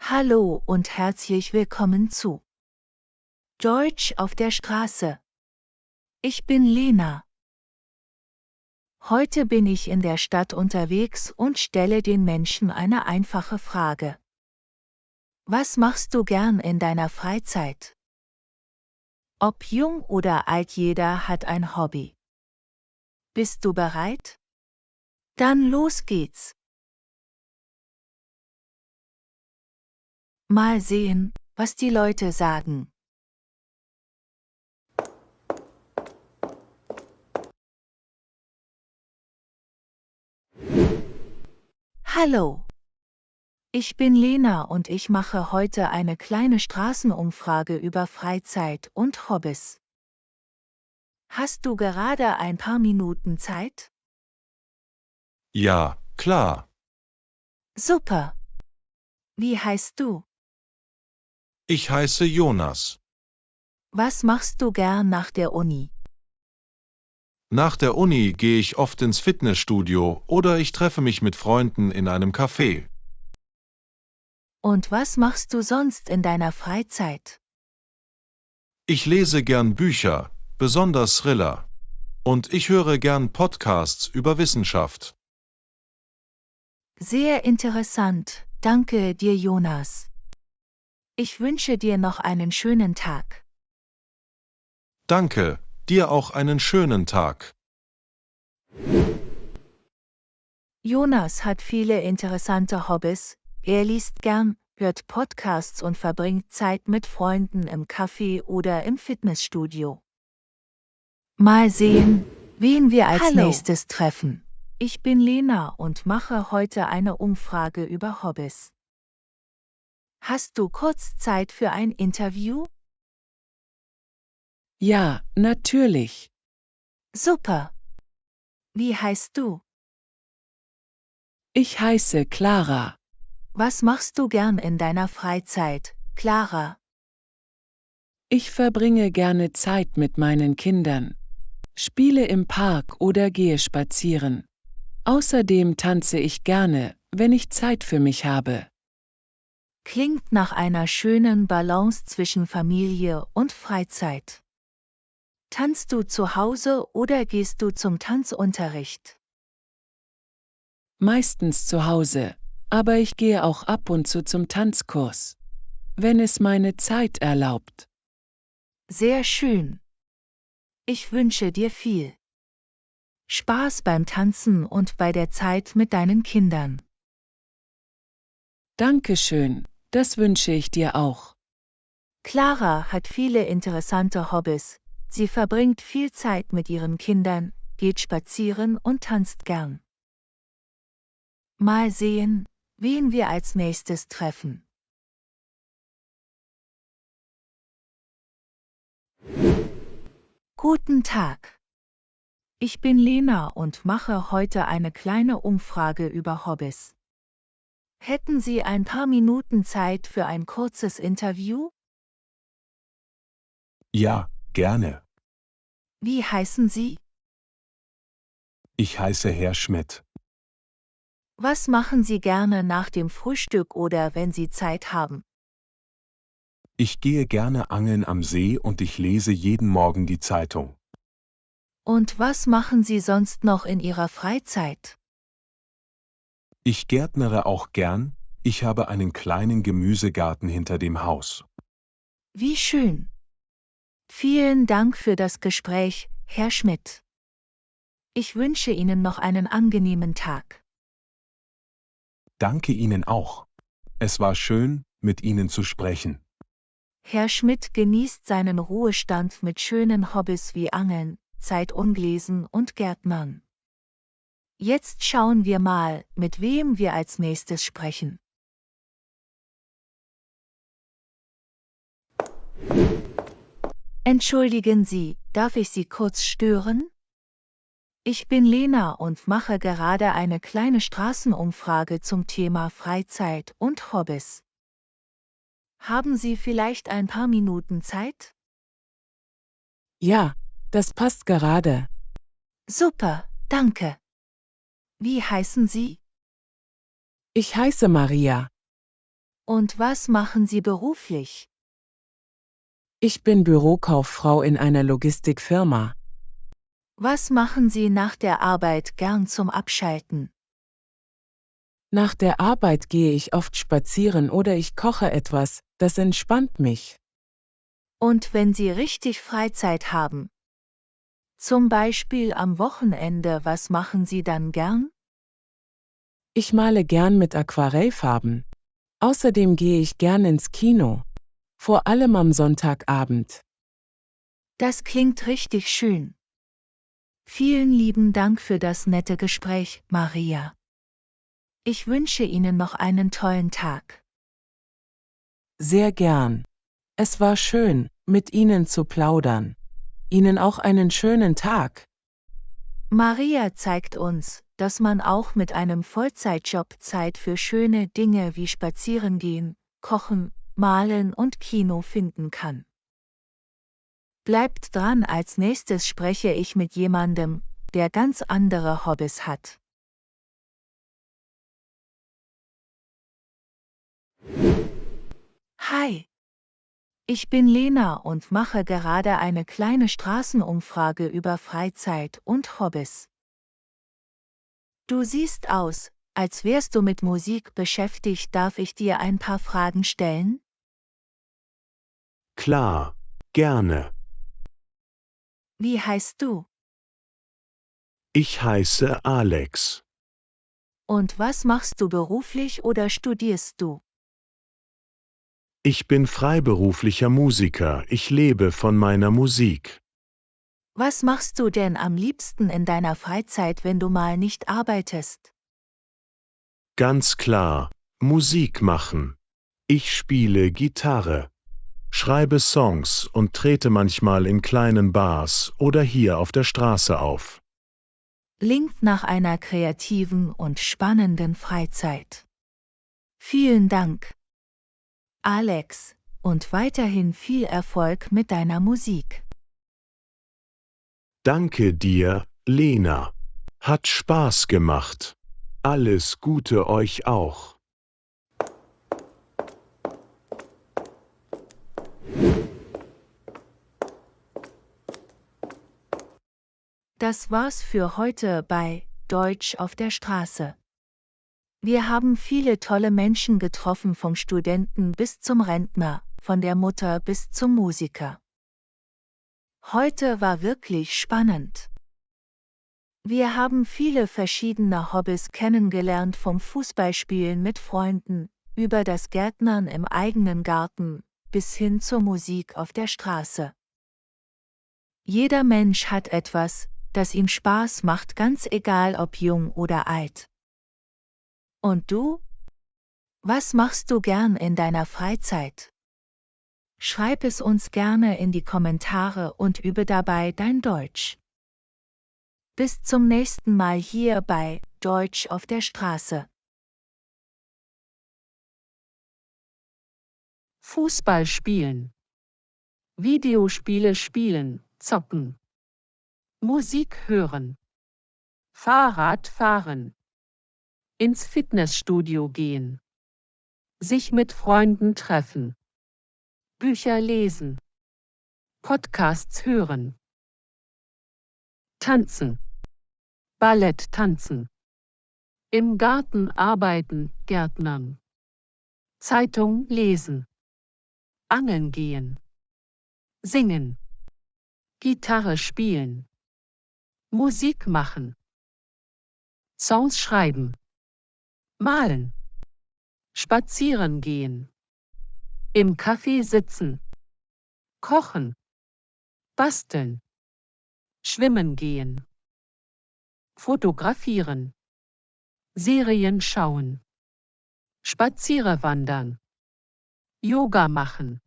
Hallo und herzlich willkommen zu Deutsch auf der Straße. Ich bin Lena. Heute bin ich in der Stadt unterwegs und stelle den Menschen eine einfache Frage. Was machst du gern in deiner Freizeit? Ob jung oder alt, jeder hat ein Hobby. Bist du bereit? Dann los geht's. Mal sehen, was die Leute sagen. Hallo. Ich bin Lena und ich mache heute eine kleine Straßenumfrage über Freizeit und Hobbys. Hast du gerade ein paar Minuten Zeit? Ja, klar. Super. Wie heißt du? Ich heiße Jonas. Was machst du gern nach der Uni? Nach der Uni gehe ich oft ins Fitnessstudio oder ich treffe mich mit Freunden in einem Café. Und was machst du sonst in deiner Freizeit? Ich lese gern Bücher, besonders Thriller. Und ich höre gern Podcasts über Wissenschaft. Sehr interessant. Danke dir, Jonas. Ich wünsche dir noch einen schönen Tag. Danke, dir auch einen schönen Tag. Jonas hat viele interessante Hobbys. Er liest gern, hört Podcasts und verbringt Zeit mit Freunden im Café oder im Fitnessstudio. Mal sehen, wen wir als nächstes treffen. Ich bin Lena und mache heute eine Umfrage über Hobbys. Hast du kurz Zeit für ein Interview? Ja, natürlich. Super. Wie heißt du? Ich heiße Clara. Was machst du gern in deiner Freizeit, Clara? Ich verbringe gerne Zeit mit meinen Kindern, spiele im Park oder gehe spazieren. Außerdem tanze ich gerne, wenn ich Zeit für mich habe. Klingt nach einer schönen Balance zwischen Familie und Freizeit. Tanzt du zu Hause oder gehst du zum Tanzunterricht? Meistens zu Hause, aber ich gehe auch ab und zu zum Tanzkurs, wenn es meine Zeit erlaubt. Sehr schön. Ich wünsche dir viel Spaß beim Tanzen und bei der Zeit mit deinen Kindern. Dankeschön, das wünsche ich dir auch. Clara hat viele interessante Hobbys. Sie verbringt viel Zeit mit ihren Kindern, geht spazieren und tanzt gern. Mal sehen, wen wir als nächstes treffen. Guten Tag. Ich bin Lena und mache heute eine kleine Umfrage über Hobbys. Hätten Sie ein paar Minuten Zeit für ein kurzes Interview? Ja, gerne. Wie heißen Sie? Ich heiße Herr Schmidt. Was machen Sie gerne nach dem Frühstück oder wenn Sie Zeit haben? Ich gehe gerne angeln am See und ich lese jeden Morgen die Zeitung. Und was machen Sie sonst noch in Ihrer Freizeit? Ich gärtnere auch gern, ich habe einen kleinen Gemüsegarten hinter dem Haus. Wie schön. Vielen Dank für das Gespräch, Herr Schmidt. Ich wünsche Ihnen noch einen angenehmen Tag. Danke Ihnen auch. Es war schön, mit Ihnen zu sprechen. Herr Schmidt genießt seinen Ruhestand mit schönen Hobbys wie Angeln, Zeitunglesen und Gärtnern. Jetzt schauen wir mal, mit wem wir als nächstes sprechen. Entschuldigen Sie, darf ich Sie kurz stören? Ich bin Lena und mache gerade eine kleine Straßenumfrage zum Thema Freizeit und Hobbys. Haben Sie vielleicht ein paar Minuten Zeit? Ja, das passt gerade. Super, danke. Wie heißen Sie? Ich heiße Maria. Und was machen Sie beruflich? Ich bin Bürokauffrau in einer Logistikfirma. Was machen Sie nach der Arbeit gern zum Abschalten? Nach der Arbeit gehe ich oft spazieren oder ich koche etwas, das entspannt mich. Und wenn Sie richtig Freizeit haben? Zum Beispiel am Wochenende, was machen Sie dann gern? Ich male gern mit Aquarellfarben. Außerdem gehe ich gern ins Kino. Vor allem am Sonntagabend. Das klingt richtig schön. Vielen lieben Dank für das nette Gespräch, Maria. Ich wünsche Ihnen noch einen tollen Tag. Sehr gern. Es war schön, mit Ihnen zu plaudern. Ihnen auch einen schönen Tag. Maria zeigt uns, dass man auch mit einem Vollzeitjob Zeit für schöne Dinge wie Spazierengehen, Kochen, Malen und Kino finden kann. Bleibt dran, als nächstes spreche ich mit jemandem, der ganz andere Hobbys hat. Hi, ich bin Lena und mache gerade eine kleine Straßenumfrage über Freizeit und Hobbys. Du siehst aus, als wärst du mit Musik beschäftigt. Darf ich dir ein paar Fragen stellen? Klar, gerne. Wie heißt du? Ich heiße Alex. Und was machst du beruflich oder studierst du? Ich bin freiberuflicher Musiker. Ich lebe von meiner Musik. Was machst du denn am liebsten in deiner Freizeit, wenn du mal nicht arbeitest? Ganz klar, Musik machen. Ich spiele Gitarre, schreibe Songs und trete manchmal in kleinen Bars oder hier auf der Straße auf. Klingt nach einer kreativen und spannenden Freizeit. Vielen Dank, Alex, und weiterhin viel Erfolg mit deiner Musik. Danke dir, Lena. Hat Spaß gemacht. Alles Gute euch auch. Das war's für heute bei Deutsch auf der Straße. Wir haben viele tolle Menschen getroffen, vom Studenten bis zum Rentner, von der Mutter bis zum Musiker. Heute war wirklich spannend. Wir haben viele verschiedene Hobbys kennengelernt, vom Fußballspielen mit Freunden, über das Gärtnern im eigenen Garten, bis hin zur Musik auf der Straße. Jeder Mensch hat etwas, das ihm Spaß macht, ganz egal ob jung oder alt. Und du? Was machst du gern in deiner Freizeit? Schreib es uns gerne in die Kommentare und übe dabei dein Deutsch. Bis zum nächsten Mal hier bei Deutsch auf der Straße. Fußball spielen. Videospiele spielen, zocken. Musik hören. Fahrrad fahren. Ins Fitnessstudio gehen. Sich mit Freunden treffen. Bücher lesen. Podcasts hören. Tanzen. Ballett tanzen. Im Garten arbeiten, gärtnern. Zeitung lesen. Angeln gehen. Singen. Gitarre spielen. Musik machen. Songs schreiben. Malen. Spazieren gehen. Im Café sitzen. Kochen. Basteln. Schwimmen gehen. Fotografieren. Serien schauen. Spazierwandern. Yoga machen.